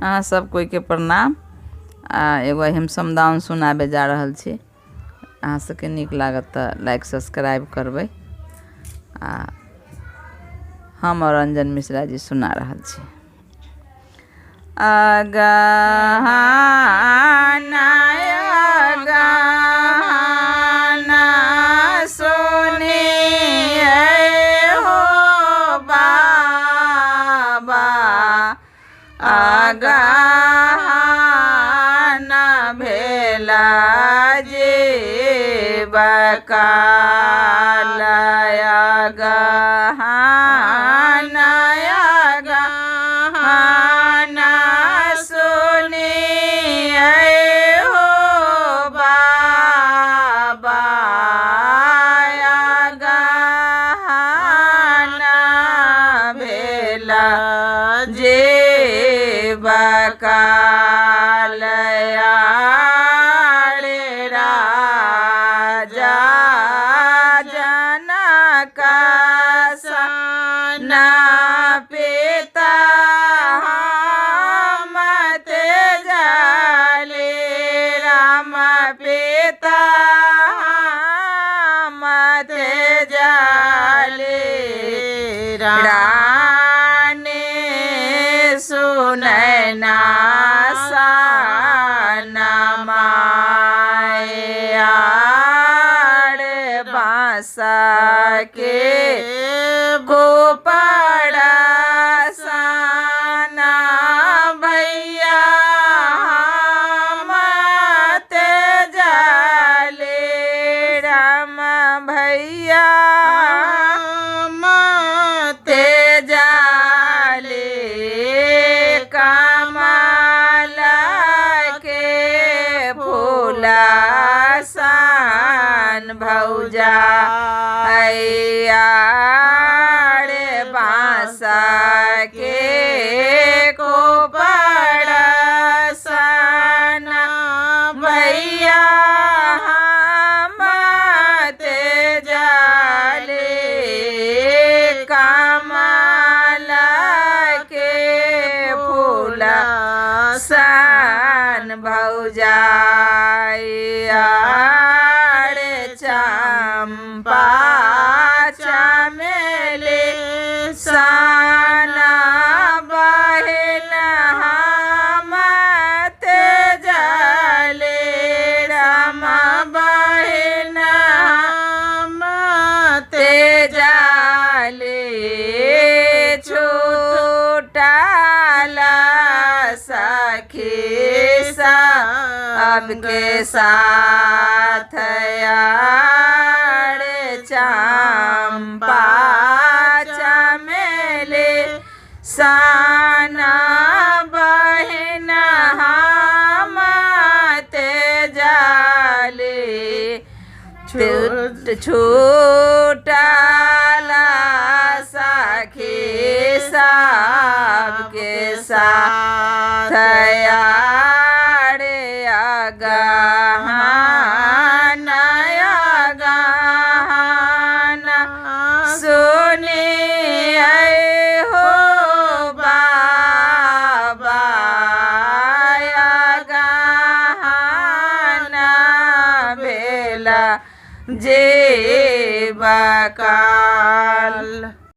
अहाँ सब कोई के प्रणाम। एगो हम समदाउन सुनाबे जा रहल छी। अहाँ सबके नीक लागत तो लाइक सब्सक्राइब करबै। हम और रंजन मिश्रा जी सुना रहल छी। अगहना अगहना सुनिए हो बाबा, अगहना भेला जीव काल, अगहना अगहना सुनिए हो बाबा, अगहना भेला जीव काल, राजा जनक सन पिता मत जाले, राम पिता मत जाले, रानी सुनैना सन माया, बाँस के गोपड़ा सन भैया मत जाले, राम भैया मत जाले, कमल के फूला सन भौजा रे, बाँस के कोपड़ा सन भैया मत जाले, कमल के फूला सन भौजा रे, चंपा चमेली सन बहिन मत जाले, राम बहिन मत जाले, छूटल सखी सबके साथ, चंपा चमेली सन बहिन मत जाले, छूटल सखी सबके साथ, अगहना अगहना सुनिए हो बाबा, अगहना भेला जीव काल।